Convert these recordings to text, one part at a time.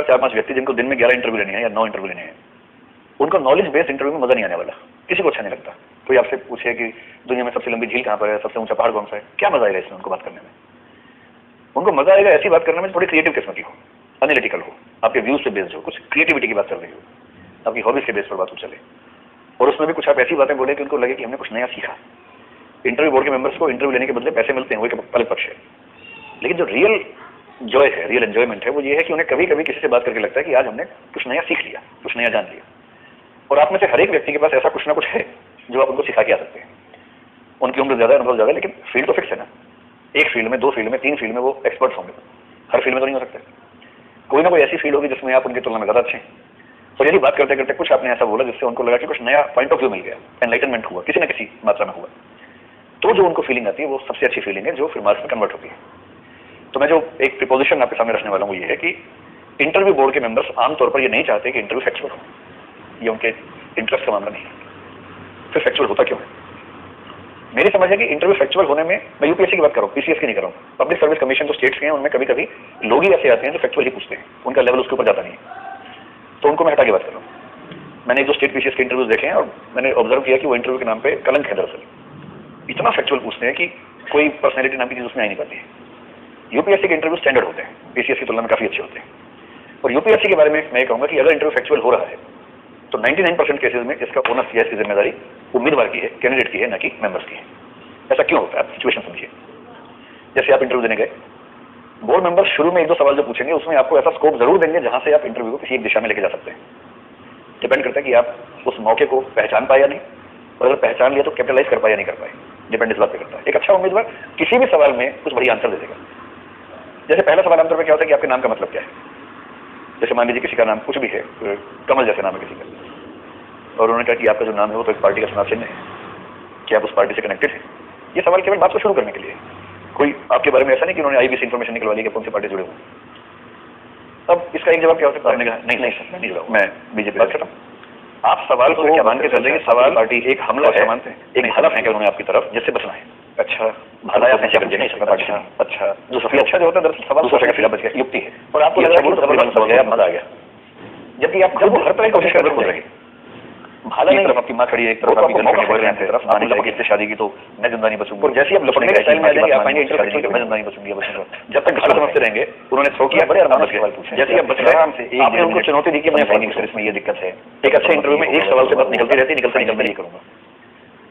4-5 व्यक्ति जिनको दिन में 11 इंटरव्यू लेने हैं या 9 इंटरव्यू लेने हैं, उनको नॉलेज बेस्ड इंटरव्यू में मजा नहीं आने वाला, किसी को अच्छा नहीं लगता। कोई आपसे पूछे कि दुनिया में सबसे लंबी झील कहाँ पर है, सबसे ऊंचा पहाड़ कौन सा है, क्या मजा आएगा इसमें उनको बात करने में? उनको मजा आएगा ऐसी बात करने में थोड़ी क्रिएटिव किस्म की हो, एनालिटिकल हो, आपके व्यूज पे बेस्ड हो, कुछ क्रिएटिविटी की बात चल रही हो, आपकी हॉबीज के बेस पर बात हो चले, और उसमें भी कुछ आप ऐसी बातें बोले कि उनको लगे कि हमने कुछ नया सीखा। इंटरव्यू बोर्ड के मेंबर्स को इंटरव्यू लेने के बदले पैसे मिलते हैं, वो एक अलग पक्ष है, लेकिन जो रियल जॉय है, रियल एंजॉयमेंट है, वो ये है कि उन्हें कभी कभी किसी से बात करके लगता है कि आज हमने कुछ नया सीख लिया, कुछ नया जान लिया। और आप में से हर एक व्यक्ति के पास ऐसा कुछ ना कुछ है जो आप उनको सिखा के आ सकते हैं। उनकी उम्र ज्यादा, अनुभव ज्यादा, लेकिन फील्ड तो फिक्स है ना। एक फील्ड में, 2 फील्ड में, 3 फील्ड में वो एक्सपर्ट होंगे, हर फील्ड में तो नहीं हो सकते। कोई ना कोई ऐसी फील्ड होगी जिसमें आप उनकी तुलना में ज्यादा अच्छे हैं। और यदि बात करते करते कुछ आपने ऐसा बोला जिससे उनको लगा कि कुछ नया पॉइंट ऑफ व्यू मिल गया, एनलाइटनमेंट हुआ, किसी न किसी मात्रा में हुआ, तो जो उनको फीलिंग आती है वो सबसे अच्छी फीलिंग है जो फिर मार्क्स में कन्वर्ट होती है। तो मैं जो एक प्रिपोजिशन आपके सामने रखने वाला हूँ वो ये है कि इंटरव्यू बोर्ड के मेंबर्स आमतौर पर ये नहीं चाहते कि इंटरव्यू फैक्चुअल हो, ये उनके इंटरेस्ट का मामला नहीं है। फिर फैक्चुअल होता क्यों है? मेरी समझ है कि इंटरव्यू फैक्चुअल होने में, मैं यूपीएससी की बात कर रहा हूँ, पीसीएस की नहीं कर रहा हूँ। पब्लिक सर्विस कमीशन जो स्टेट्स के हैं उनमें कभी कभी लोग ही ऐसे आते हैं जो फैक्चुअल ही पूछते हैं, उनका लेवल उसके ऊपर जाता नहीं है, तो उनको मैं हटा के बात कर रहा हूँ। मैंने जो स्टेट पीसीएस के इंटरव्यूज देखे हैं और मैंने ऑब्जर्व किया कि वो इंटरव्यू के नाम पे कलंक है। दरअसल इतना फैक्चुअल पूछते हैं कि कोई पर्सनैलिटी नाम की चीज उसमें आ नहीं पाती है। यूपीएससी के इंटरव्यू स्टैंडर्ड होते हैं, पीसीएस की तुलना में काफी अच्छे होते हैं। और यूपीएससी के बारे में मैं कहूंगा कि अगर इंटरव्यू फैक्चुअल हो रहा है तो 99% केसेस में इसका ओनर्स या इसकी जिम्मेदारी उम्मीदवार की है, कैंडिडेट की है, ना कि मेंबर्स की है। ऐसा क्यों होता है? आप सिचुएशन समझिए। जैसे आप इंटरव्यू देने गए, बोर्ड मेंबर शुरू में 1-2 सवाल जो पूछेंगे उसमें आपको ऐसा स्कोप जरूर देंगे जहां से आप इंटरव्यू को किसी एक दिशा में लेके जा सकते हैं। डिपेंड करता है कि आप उस मौके को पहचान पाए या नहीं, और अगर पहचान लिया तो कैपिटलाइज कर पाए या नहीं कर पाए, डिपेंड इस बात पे करता है। एक अच्छा उम्मीदवार किसी भी सवाल में कुछ बढ़िया आंसर दे देगा। जैसे पहला सवाल आमतौर पर क्या होता है कि आपके नाम का मतलब क्या है। जैसे मान लीजिए किसी का नाम कुछ भी है, कमल जैसे नाम है किसी का, और उन्होंने कहा कि आपका जो नाम है वो तो एक पार्टी का चुनाव चिन्ह है, कि आप उस पार्टी से कनेक्टेड है। ये सवाल केवल बात को शुरू करने के लिए, कोई आपके बारे में ऐसा नहीं कि उन्होंने आईबीसी इन्फॉर्मेशन निकलवा ली कि कौन सी पार्टी जुड़े हुए। अब इसका एक जवाब क्या हो सकता है? आपने कहा नहीं सर मैं नहीं जुड़ा, मैं बीजेपी बात करता हूँ। आप सवाल को क्या मान के चल रहे हैं? सवाल पार्टी एक हमला है, मानते हैं, एक भाला फेंका उन्होंने आपकी तरफ जिससे बचना है। अच्छा, भाला आपने चेक कर नहीं सकता। अच्छा, जो सबसे अच्छा जो होता है दरअसल सवाल दूसरा फिर बच गया, युक्ति है। और आपको लग रहा है कि सवाल गया, मजा आ गया, जबकि आप जब हर तरह की कोशिश कर रहे हैं। भाला नहीं, तरफ आपकी माँ खड़ी है, एक तरफ आपकी गर्लफ्रेंड बॉयफ्रेंड है, तरफ आने लगे इससे शादी की तो मैं जिंदा नहीं बचूंगा। और जैसे ही आप लपटने के स्टाइल में आ जाएंगे, आप पाएंगे इंटरव्यू में मैं जिंदा नहीं बचूंगी, बचूंगा। जब तक घाटा समझते रहेंगे, उन्होंने थ्रो किया, बड़े आराम से सवाल पूछे। जैसे ही आप बच गए, आपने उनको चुनौती दी कि मैं नहीं सर इसमें ये दिक्कत है। एक अच्छे इंटरव्यू में एक सवाल से बात निकलती रहती, निकलते नहीं करूंगा,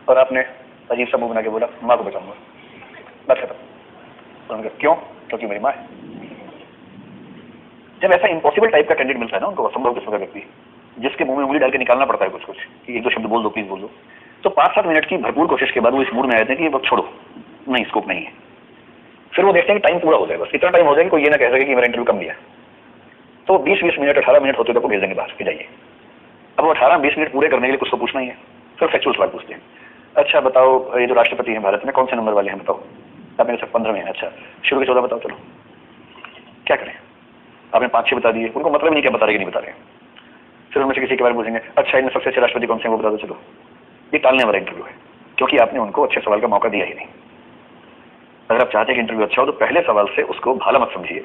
और आपने अजीब सा मुंह बना के बोला माँ को बचाऊंगा, बस खत्म। उन्होंने कहा क्यों? क्योंकि मेरी माँ है। जब ऐसा इम्पॉसिबल टाइप का कैंडिडेट मिलता है ना उनको, असंभव किस्म का व्यक्ति जिसके मुंह में उंगली डाल के निकालना पड़ता है कुछ कुछ कि 1-2 शब्द बोल दो, प्लीज बोल दो, तो 5-7 मिनट की भरपूर कोशिश के बाद वो इस मूड में आए थे कि ये छोड़ो, नहीं स्कोप नहीं है। फिर वो देखते हैं कि टाइम पूरा हो जाए, बस इतना टाइम हो जाए कि कोई ये ना कह सके कि मेरा इंटरव्यू कम लिया, तो 20-20 मिनट 18 मिनट होते तक वो भेज देंगे बाहर के जाइए। अब वो 18-20 मिनट पूरे करने के लिए कुछ तो पूछना ही है। फिर फैक्चुअल सवाल पूछते हैं, अच्छा बताओ ये जो राष्ट्रपति हैं भारत में कौन से नंबर वाले हैं बताओ। आपने कहा 15 में है। अच्छा शुरू के 14 बताओ, चलो क्या करें? आपने 5-6 बता दिए, उनको मतलब नहीं क्या बता रहे कि नहीं बता रहे। फिर उनमें से किसी के बारे में पूछेंगे, अच्छा इनमें सबसे अच्छे राष्ट्रपति कौन से हैं वो बता दो, चलो। ये टालने वाला इंटरव्यू है, क्योंकि आपने उनको अच्छे सवाल का मौका दिया ही नहीं। अगर आप चाहते हैं कि इंटरव्यू अच्छा हो तो पहले सवाल से उसको भाला मत समझिए,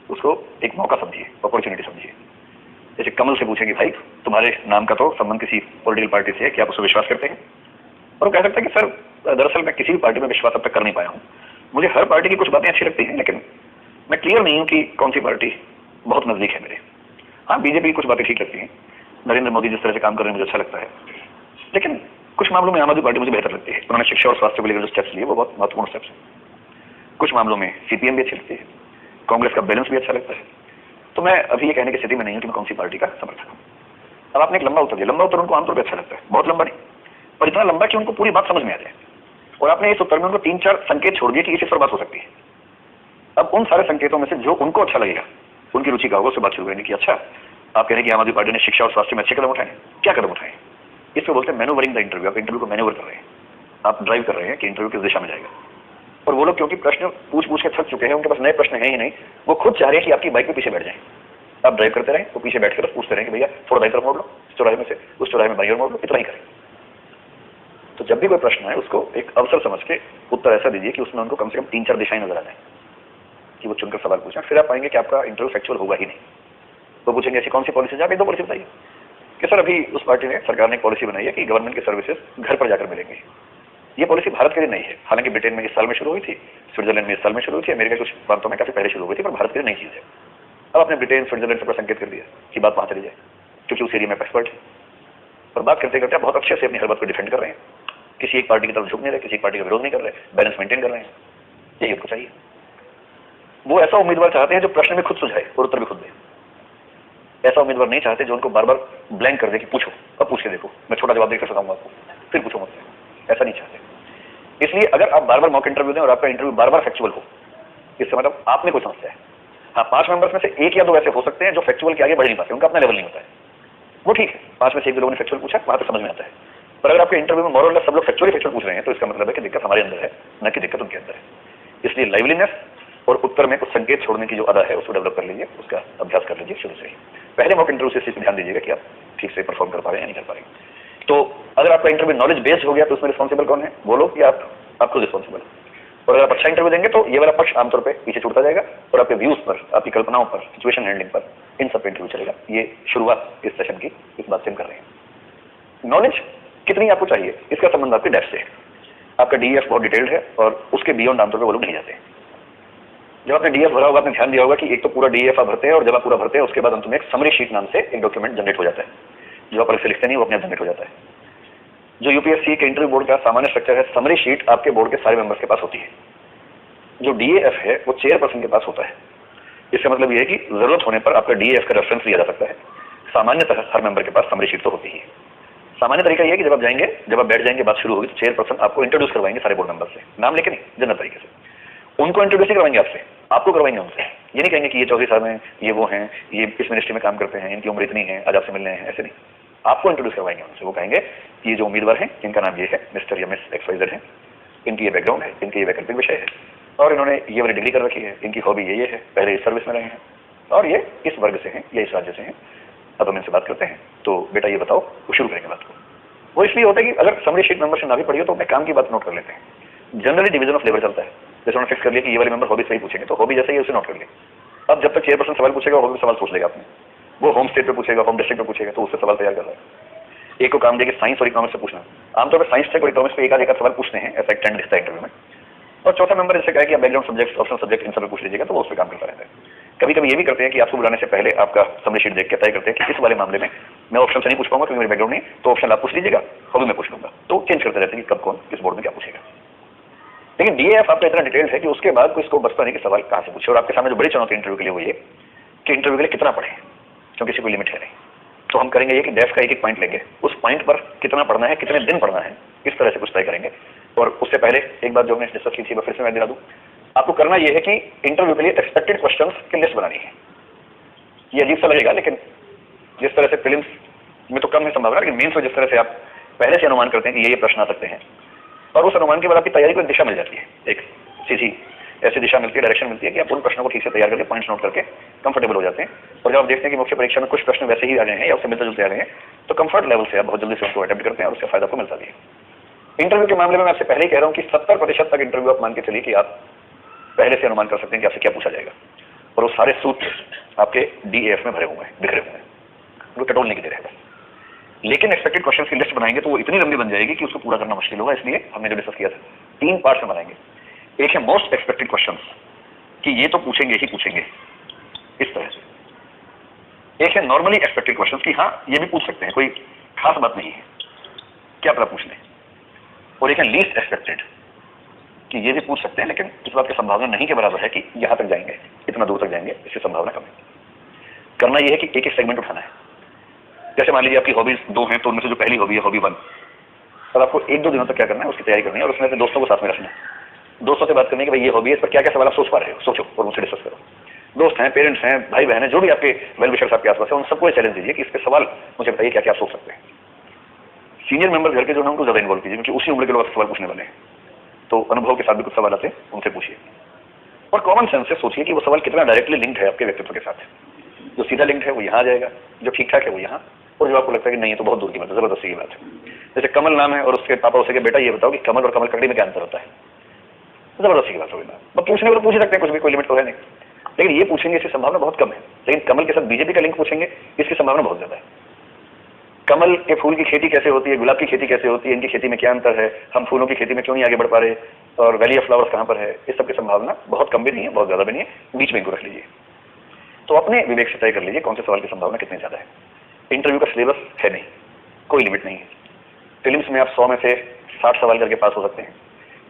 उसको एक मौका समझिए, अपॉर्चुनिटी समझिए। जैसे कमल से पूछेंगे भाई तुम्हारे नाम का तो संबंध किसी पॉलिटिकल पार्टी से है, क्या आप उसको विश्वास करते हैं? और वो कह सकता है कि सर दरअसल मैं किसी भी पार्टी में विश्वास अब तक कर नहीं पाया हूँ, मुझे हर पार्टी की कुछ बातें अच्छी लगती हैं लेकिन मैं क्लियर नहीं हूँ कि कौन सी पार्टी बहुत नजदीक है मेरे। हाँ बीजेपी की कुछ बातें ठीक लगती हैं, नरेंद्र मोदी जिस तरह से काम कर रहे हैं मुझे अच्छा लगता है, लेकिन कुछ मामलों में आम आदमी पार्टी मुझे बेहतर लगती है। उन्होंने शिक्षा और स्वास्थ्य को लेकर जो स्टेप्स लिए वो बहुत महत्वपूर्ण स्टेप्स हैं। कुछ मामलों में सीपीएम भी अच्छी लगती है, कांग्रेस का बैलेंस भी अच्छा लगता है। तो मैं अभी ये कहने की स्थिति में नहीं हूँ कि मैं कौन सी पार्टी का समर्थक हूँ। अब आपने एक लंबा उत्तर दिया, लंबा उत्तर उनको आमतौर पर अच्छा लगता है, बहुत लंबा नहीं पर इतना लंबा कि उनको पूरी बात समझ में आ जाए। और आपने इस उत्तर में उनको 3-4 संकेत छोड़ दिए कि इसी पर बात हो सकती है। अब उन सारे संकेतों में से जो उनको अच्छा लगेगा, उनकी रुचि का होगा, उससे बात शुरू करेंगे कि अच्छा आप कह रहे हैं कि आम आदमी पार्टी ने शिक्षा और स्वास्थ्य में अच्छे कदम उठाए, क्या कदम उठाए? इसको बोलते हैं मैनूवरिंग द इंटरव्यू। आप इंटरव्यू को मैनूवर कर रहे हैं, आप ड्राइव कर रहे हैं कि इंटरव्यू किस दिशा में जाएगा। और वो लोग क्योंकि प्रश्न पूछ पूछ के थक चुके हैं, उनके पास नए प्रश्न है ही नहीं, वो खुद चाह रहे हैं कि आपकी बाइक में पीछे बैठ जाए, आप ड्राइव करते रहें, वो पीछे बैठ कर पूछते रहें कि भैया थोड़ा दाईं तरफ मोड़ लो, इस चौराहे में से उस चौराहे में बाईं ओर मोड़ लो, इतना ही करें। तो जब भी कोई प्रश्न है उसको एक अवसर समझ के उत्तर ऐसा दीजिए कि उसमें उनको कम से कम 3-4 दिशाएं नजर आ जाए कि वो चुनकर सवाल पूछें। फिर आप पाएंगे कि आपका इंटरव्यू फैक्चुअल होगा ही नहीं। वो पूछेंगे ऐसी कौन सी पॉलिसी, आप एक दो पॉलिसी बताइए कि सर अभी उस पार्टी ने, सरकार ने एक पॉलिसी बनाई है कि गवर्नमेंट की सर्विसेज घर पर जाकर मिलेंगी। ये पॉलिसी भारत के लिए नहीं है, हालांकि ब्रिटेन में इस साल में शुरू हुई थी, स्विट्जरलैंड में इस साल में शुरू हुई थी, अमेरिका के कुछ प्रांतों में काफी पहले शुरू हुई थी, पर भारत के लिए नई चीज है। अब आपने ब्रिटेन स्विट्जरलैंड से संकेत कर दिया कि बात वहां चली जाए, क्योंकि उस एरिया में एक्सपर्ट है, और बात करते करते बहुत अच्छे से अपनी हर बात को डिफेंड कर रहे हैं, किसी एक पार्टी की तरफ झुक नहीं रहे, किसी एक पार्टी का विरोध नहीं कर रहे, बैलेंस मेंटेन कर रहे हैं। यही उनको चाहिए। वो ऐसा उम्मीदवार चाहते हैं जो प्रश्न में खुद सुझाए और उत्तर भी खुद दे। ऐसा उम्मीदवार नहीं चाहते जो उनको बार बार ब्लैंक कर दे कि पूछो, अब पूछ के देखो, मैं छोटा जवाब देकर बताऊंगा आपको, फिर पूछो मुझसे। ऐसा नहीं चाहते। इसलिए अगर आप बार बार मॉक इंटरव्यू दें और आपका इंटरव्यू बार बार फैक्चुअल हो, इससे मतलब आप में कोई समस्या है। हाँ, 5 मेंबर्स में से 1 या 2 ऐसे हो सकते हैं जो फैक्चुअल के आगे बढ़ नहीं पाते, उनका अपना लेवल नहीं होता है, वो ठीक है। 5 में से 1 लोगों ने फैक्चुअल पूछा, वहां तक समझ में आता है। पर अगर आपके इंटरव्यू में मोरल सब लोग फैक्चुअली पूछ रहे हैं, तो इसका मतलब है कि दिक्कत हमारे अंदर है, न कि दिक्कत उनके अंदर है। इसलिए लाइवलीनेस और उत्तर में कुछ संकेत छोड़ने की जो अदा है उसको डेवलप कर लीजिए, उसका अभ्यास कर लीजिए शुरू से ही। पहले मॉक इंटरव्यू से ध्यान दीजिएगा कि आप ठीक से परफॉर्म कर पा रहे हैं या नहीं कर पा रहे। तो अगर आपका इंटरव्यू नॉलेज बेस्ड हो गया तो उसमें रिस्पॉन्सिबल कौन है, वो लोग, या आपको रिस्पॉन्सिबल। और अगर आप अच्छा इंटरव्यू देंगे तो ये वाला पक्ष आमतौर पर पीछे छूटता जाएगा और आपके व्यूज पर, आपकी कल्पनाओं पर, सिचुएशन हैंडलिंग पर, इन सब पे इंटरव्यू चलेगा। ये शुरुआत इस सेशन की इस बात से हम कर रहे हैं। नॉलेज कितनी आपको चाहिए, इसका संबंध आपके डेप्थ से है। आपका डीएफ बहुत डिटेल्ड है और उसके बियॉन्ड आमतौर पर वो लोग नहीं जाते। जब आपने डीएफ भरा होगा, आपने ध्यान दिया होगा कि एक तो पूरा डीएफ आप भरते हैं और जब आप पूरा भरते हैं उसके बाद अंत में एक समरी शीट नाम से एक डॉक्यूमेंट जनरेट हो जाता है, जो आप अलग से लिखते नहीं, वो अपने जनरेट हो जाता है। जो यूपीएससी के इंटरव्यू बोर्ड का सामान्य स्ट्रक्चर है, समरी शीट आपके बोर्ड के सारे मेंबर्स के पास होती है। जो डीएफ है वो चेयरपर्सन के पास होता है। इसका मतलब यह है कि जरूरत होने पर आपका डीएफ का रेफरेंस लिया जा सकता है। सामान्यतः हर मेंबर के पास समरी शीट तो होती ही है। सामान्य तरीका यह है कि जब आप जाएंगे, जब आप बैठ जाएंगे, बात शुरू होगी, तो चेयरपर्सन आपको इंट्रोड्यूस करवाएंगे सारे बोर्ड मेंबर से, नाम लेके नहीं, जनरल तरीके से। उनको इंट्रोड्यूस ही करवाएंगे आपसे, आपको करवाएंगे उनसे। ये नहीं कहेंगे कि ये चौधरी साहब हैं, ये वो हैं, ये इस मिनिस्ट्री में काम करते हैं, इनकी उम्र इतनी है, आज आपसे मिलने हैं, ऐसे नहीं। आपको इंट्रोड्यूस करवाएंगे उनसे। वो कहेंगे ये जो उम्मीदवार हैं इनका नाम ये है, मिस्टर या मिस XYZ है, इनकी ये बैकग्राउंड है, इनके ये वैकल्पिक विषय है, और इन्होंने ये वाली डिग्री कर रखी है, इनकी हॉबी ये है, पहले इस सर्विस में रहे हैं, और ये इस वर्ग से हैं या इस राज्य से हैं। अब हम इनसे बात करते हैं, तो बेटा ये बताओ, वो शुरू करेंगे बात को। वो इसलिए होता है कि अगर समरी शीट मेंबर से ना भी पढ़ी हो तो अपने काम की बात नोट कर लेते हैं। जनरली डिवीजन ऑफ लेबर चलता है, जैसे उन्होंने फिक्स कर लिया कि ये वाले मेंबर हॉबी से ही पूछेंगे, तो हॉबी जैसे ही उसे नोट कर लिया। अब जब तक चेयरपर्सन सवाल पूछेगा, हॉबी सवाल पूछ लेगा आपने। वो होम स्टेट पे पूछेगा, होम डिस्ट्रिक्ट पे पूछेगा, तो उससे सवाल तैयार कर रहा है। एक को काम देगी साइंस और इकोनॉमिक्स से पूछना। आमतौर पर साइंस और इकोनॉमिक्स पे एक आध सवाल पूछते हैं, ऐसा एक ट्रेंड दिखता है इंटरव्यू में। और चौथा मेंबर जैसे कहा कि बैकग्राउंड सब्जेक्ट, ऑप्शनल सब्जेक्ट, इन सब पे पूछ लीजिएगा, तो वो उस पर काम करता रहता है। कभी कभी ये भी करते हैं कि आपको बुलाने से पहले आपका समरी शीट देख के तय करते हैं कि इस वाले मामले में मैं ऑप्शन से नहीं पूछ पाऊंगा क्योंकि मेरे बैकग्राउंड नहीं, तो ऑप्शन आप पूछ लीजिएगा, हॉबी में पूछ लूंगा। तो चेंज करते रहते हैं कि कब कौन किस बोर्ड में क्या पूछेगा। लेकिन डीएफ आपका इतना डिटेल्ड है कि उसके बाद कोई इसको बचता नहीं कि सवाल कहां से पूछे। और आपके सामने जो बड़ी चुनौती इंटरव्यू के लिए वो ये कि इंटरव्यू के लिए कितना पढ़े, क्योंकि किसी कोई लिमिट है नहीं। तो हम करेंगे ये कि डेफ का एक पॉइंट लेंगे, उस पॉइंट पर कितना पढ़ना है, कितने दिन पढ़ना है, इस तरह से कुछ तय करेंगे। और उससे पहले एक बात जो हमने डिस्कस की थी मैं फिर से मैं दिला दूं, आपको करना यह है कि इंटरव्यू के लिए एक्सपेक्टेड क्वेश्चंस की लिस्ट बनानी है। ये अजीब सा लगेगा, लेकिन जिस तरह से प्रीलिम्स में तो कम है संभावना, लेकिन मेंस में जिस तरह से आप पहले से अनुमान करते हैं कि ये प्रश्न आ सकते हैं, और उस अनुमान के बाद आपकी तैयारी को एक दिशा मिल जाती है, एक सीधी ऐसी दिशा मिलती है, डायरेक्शन मिलती है कि आप उन प्रश्नों को ठीक से तैयार करके पॉइंट्स नोट करके कंफर्टेबल हो जाते हैं। और जब आप देखते हैं कि मुख्य परीक्षा में कुछ प्रश्न वैसे ही आ गए हैं या उससे मिलते जुलते आ गए हैं, तो कंफर्ट लेवल से आप बहुत जल्दी से उनको अटेम्प्ट करते हैं और उसका फायदा आपको मिलता भी है। इंटरव्यू के मामले में मैं आपसे पहले ही कह रहा हूं कि 70% तक इंटरव्यू आप मान के चलिए कि आप पहले से अनुमान कर सकते हैं कि आपसे क्या पूछा जाएगा, और वो सारे सूत्र आपके डीएफ में भरे हुए हैं, बिखरे हुए हैं, उनको टटोलने के लिए रहेगा। लेकिन एक्सपेक्टेड क्वेश्चन की लिस्ट बनाएंगे तो वो इतनी लंबी बन जाएगी कि उसको पूरा करना मुश्किल होगा। इसलिए हमने जो डिस्कस किया था 3 पार्ट्स में बनाएंगे। एक है मोस्ट एक्सपेक्टेड क्वेश्चन कि ये तो पूछेंगे ही पूछेंगे इस तरह से। एक है नॉर्मली एक्सपेक्टेड क्वेश्चन कि हाँ ये भी पूछ सकते हैं, कोई खास बात नहीं है, क्या पता पूछ लें। और एक है लीस्ट एक्सपेक्टेड कि ये भी पूछ सकते हैं लेकिन इस बात की संभावना नहीं के बराबर है कि यहां तक जाएंगे, इतना दूर तक जाएंगे, इससे संभावना कम है। करना यह है कि एक एक सेगमेंट उठाना है। जैसे मान लीजिए आपकी हॉबीज 2 हैं, तो उनमें से जो पहली हॉबी है हॉबी 1, और आपको 1-2 दिनों तक क्या करना है उसकी तैयारी करनी है, और उसमें अपने दोस्तों को साथ में रखना है। दोस्तों से बात करनी है कि भाई ये हॉबी है, इस पर क्या क्या सवाल आप सोच पा रहे हो, सोचो और उनसे डिस्कस करो। दोस्त हैं, पेरेंट्स हैं, भाई बहन हैं, जो भी आपके वेल विशर्स आपके आसपास है, उन सबको चैलेंज दीजिए कि इस पे सवाल मुझे बताइए क्या क्या सोच सकते हैं। सीनियर मेंबर घर के जो है उनको ज्यादा इन्वॉल्व कीजिए, क्योंकि उसी उम्र के लोग सवाल पूछने वाले हैं, तो अनुभव के साथ भी कुछ सवाल आते हैं, उनसे पूछिए। और कॉमन सेंस से सोचिए कि वो सवाल कितना डायरेक्टली लिंक्ड है आपके व्यक्तित्व के साथ। जो सीधा लिंक्ड है वो यहाँ आ जाएगा, जो ठीक ठाक है वो यहाँ, और जो आपको लगता है कि नहीं है तो बहुत दूर की बात है, जबरदस्ती की बात है। जैसे कमल नाम है और उसके पापा उसे बेटा ये बताओ कि कमल और कमल ककड़ी में क्या अंतर होता है, जबरदस्ती की बात होगी ना। पूछने वाले पूछ सकते हैं कुछ भी, कोई लिमिट तो है नहीं, लेकिन ये पूछेंगे इसकी संभावना बहुत कम है। लेकिन कमल के साथ बीजेपी का लिंक पूछेंगे, इसकी संभावना बहुत ज्यादा है। कमल के फूल की खेती कैसे होती है, गुलाब की खेती कैसे होती है, इनकी खेती में क्या अंतर है, हम फूलों की खेती में क्यों नहीं आगे बढ़ पा रहे, और वैली ऑफ फ्लावर्स कहां पर है, इस सब की संभावना बहुत कम भी नहीं है, बहुत ज्यादा भी नहीं है, बीच में इनको रख लीजिए। तो अपने विवेक से तय कर लीजिए कौन से सवाल की संभावना कितनी ज्यादा है। इंटरव्यू का सिलेबस है नहीं, कोई लिमिट नहीं है। प्रीलिम्स में आप 100 में से 60 सवाल करके पास हो सकते हैं,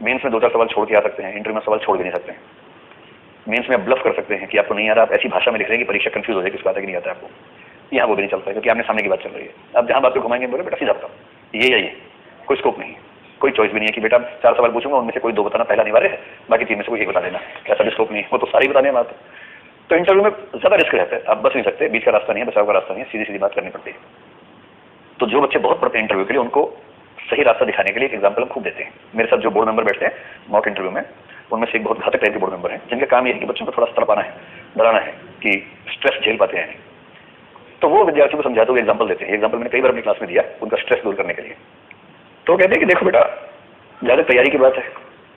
मेंस में 2-4 सवाल छोड़ के आ सकते हैं, इंटरव्यू में सवाल छोड़ भी नहीं सकते हैं। मेंस में आप ब्लफ कर सकते हैं कि आपको नहीं आ रहा, आप ऐसी भाषा में लिख रहे हैं कि परीक्षा कंफ्यूज हो जाए, किस बात है कि नहीं आता है आपको। यहाँ वो भी नहीं चलता है, क्योंकि आपने सामने की बात चल रही है। आप जहां बात को घुमाएंगे बोले बेटा सीधा बताओ, ये या ये, कोई स्कोप नहीं है, कोई चॉइस भी नहीं है कि बेटा 4 सवाल पूछूंगा, उनमें से कोई 2 बताना पहला अनिवार्य है, बाकी 3 में से कोई 1 बता देना, ऐसा भी स्कोप नहीं है, वो तो सारी बताने बात। तो इंटरव्यू में ज्यादा रिस्क रहता है, आप बच नहीं सकते, बीच का रास्ता नहीं है, बचाव का रास्ता नहीं है, सीधी सीधी बात करनी पड़ती है। तो जो बच्चे बहुत पढ़ते हैं इंटरव्यू के लिए, उनको सही रास्ता दिखाने के लिए एक एग्जाम्पल हम खूब देते हैं। मेरे साथ जो बोर्ड मेंबर बैठते हैं मॉक इंटरव्यू में, उनमें से एक बहुत घातक टाइप के बोर्ड मेंबर हैं, जिनका काम यह है कि बच्चों को थोड़ा तड़पाना है, डराना है कि स्ट्रेस झेल पाते हैं। तो वो विद्यार्थियों को समझाते हुए एग्जाम्पल देते हैं। एग्जाम्पल मैंने कई बार अपनी क्लास में दिया उनका स्ट्रेस दूर करने के लिए। तो कहते हैं कि देखो बेटा, ज्यादा तैयारी की बात है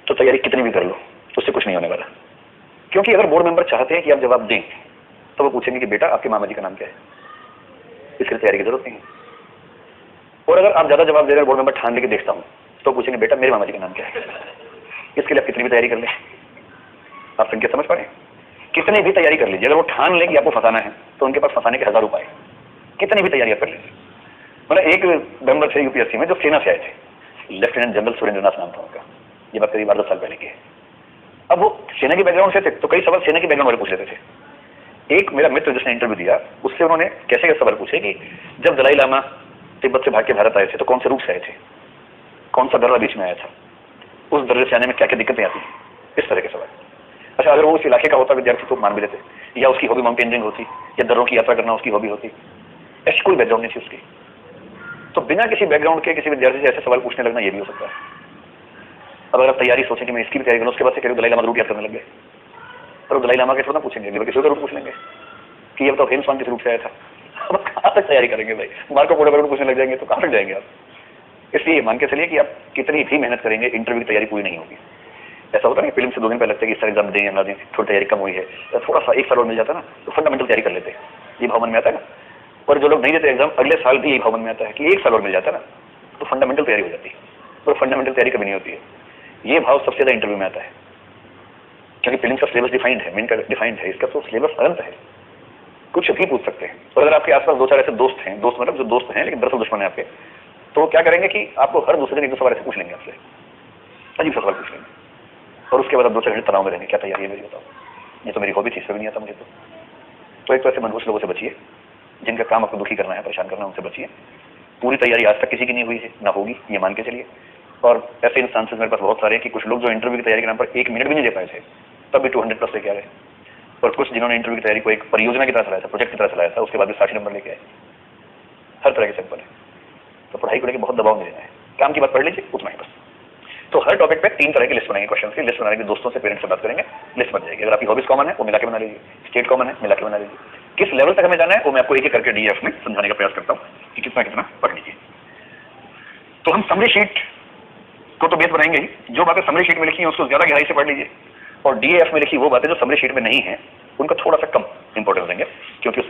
तो तैयारी कितनी भी कर लो, उससे कुछ नहीं होने वाला। क्योंकि अगर बोर्ड मेंबर चाहते हैं कि आप जवाब दें, तो वो पूछेंगे कि बेटा आपके मामा जी का नाम क्या है, इसके लिए तैयारी की जरूरत नहीं है। और अगर आप ज्यादा जवाब दे रहे हैं, बोर्ड मेंबर ठान लेके देखता हूं, तो पूछेंगे बेटा मेरे मामा जी का नाम क्या है, इसके लिए आप कितनी भी तैयारी कर ले। आप संकेत समझ पा रहे हैं? कितनी भी तैयारी कर लीजिए, अगर वो ठान ले कि आपको फंसाना है, तो उनके पास फंसाने के 1000 उपाय, कितनी भी तैयारी आप कर लीजिए। मतलब एक मेंबर थे यूपीएससी में जो सेना से आए थे, लेफ्टिनेंट जनरल सुरेंद्रनाथ नाम था उनका, ये बात करीब 8-10 साल पहले की है। अब वो सेना के बैकग्राउंड से थे, तो कई सवाल सेना के बैकग्राउंड वाले पूछ लेते थे। एक मेरा मित्र जिसने इंटरव्यू दिया, उससे उन्होंने कैसे सवाल पूछे कि जब दलाई लामा तिब्बत से भाग के भारत आए थे तो कौन से रूप से आए थे, कौन सा दर्रा बीच में आया था, उस दर्रे से आने में क्या क्या दिक्कतें आती, इस तरह के सवाल। अच्छा, अगर वो उस इलाके का होता विद्यार्थी तो मान भी लेते, या उसकी हॉबी माउंटेनियरिंग होती, या दर्रों की यात्रा करना उसकी हॉबी होती, ऐसी कोई बैकग्राउंड नहीं थी उसकी। तो बिना किसी बैकग्राउंड के किसी विद्यार्थी से ऐसे सवाल पूछने लगना ये भी हो सकता है। अब अगर आप तैयारी सोचें कि मैं इसकी भी तैयारी करूं, उसके बाद से करीब दलाई लामा रूट याद करने लग गए, तो दलाई लामा के थोड़ा पूछेंगे, किसी का रूट पूछ लेंगे कि ये बताओ हेम स्वान किस रूट से आया था। अब कहां तक तैयारी करेंगे भाई, मार्को पोलो पर पूछने लग जाएंगे तो कहां तक जाएंगे आप। इसलिए मान के चलिए कि आप कितनी भी मेहनत करेंगे, इंटरव्यू की तैयारी पूरी नहीं होगी। ऐसा होता है फिल्म से 2 दिन पहले लगता है कि इस एग्जाम दें या ना दें, थोड़ी तैयारी कम हुई है, तो थोड़ा सा 1 साल और मिल जाता है ना, तो फंडामेंटल तैयारी कर लेते हैं, ये भाव मन में आता है ना। और जो लोग नहीं देते एग्जाम, अगले साल भी यही भाव मन में आता है कि 1 साल और मिल जाता है ना, तो फंडामेंटल तैयारी हो जाती है। और फंडामेंटल तैयारी कभी नहीं होती है, ये भाव सबसे ज्यादा इंटरव्यू में आता है, क्योंकि फिल्म का सिलेबस डिफाइंड है, मेन का डिफाइंड है, इसका तो सिलेबस अनंत है, कुछ भी पूछ सकते हैं। और अगर आपके आसपास 2-4 ऐसे दोस्त हैं, दोस्त मतलब जो दोस्त हैं लेकिन दरअसल दुश्मन है आपके, तो क्या करेंगे कि आपको हर दूसरे दिन 1-2 सवाल ऐसे पूछ लेंगे, आपसे अजीब सा सवाल पूछ लेंगे, और उसके बाद आप 2-4 घंटे तनाव में रहेंगे, क्या तैयारी है मेरी बताओ, ये तो मेरी हॉबी थी, इससे भी नहीं आता मुझे। तो एक तो ऐसे मनहूस लोगों से बचिए, जिनका काम आपको दुखी करना है, परेशान करना है, उनसे बचिए। पूरी तैयारी आज तक किसी की नहीं हुई है, ना होगी, ये मान के चलिए। और ऐसे इंसान मेरे पास बहुत सारे हैं कि कुछ लोग जो इंटरव्यू की तैयारी के नाम पर 1 मिनट भी नहीं दे पाए थे, तब भी 200+ लेके आ रहे, और कुछ जिन्होंने इंटरव्यू की तैयारी को एक परियोजना की तरह चलाया था, प्रोजेक्ट की तरह चलाया था, उसके बाद भी 60 नंबर लेके आए। हर तरह के सैंपल है। तो पढ़ाई को लेकर बहुत दबाव नहीं लेना है, काम की बात पढ़ लीजिए, उतना ही बस। तो हर टॉपिक पे 3 तरह की लिस्ट बनाएंगे, क्वेश्चन की लिस्ट बनाएंगे, दोस्तों से, पेरेंट्स से बात करेंगे, लिस्ट बन जाएगी। अगर आपकी हॉबीज कॉमन है वो मिला के बना लीजिए, स्टेट कॉमन है मिला के बना लीजिए, किस लेवल तक हमें जाना है वो मैं आपको एक एक करके डीएफ में समझाने का प्रयास करता हूँ कि कितना कितना पढ़ लीजिए। तो हम समरी शीट को तो बेस बनाएंगे ही, जो बातें समरी शीट में लिखी है उसको ज्यादा गहराई से पढ़ लीजिए, और डीएफ में लिखी वो बातें जो समरी शीट में नहीं है उनका थोड़ा सा कम इंपॉर्टेंस देंगे, क्योंकि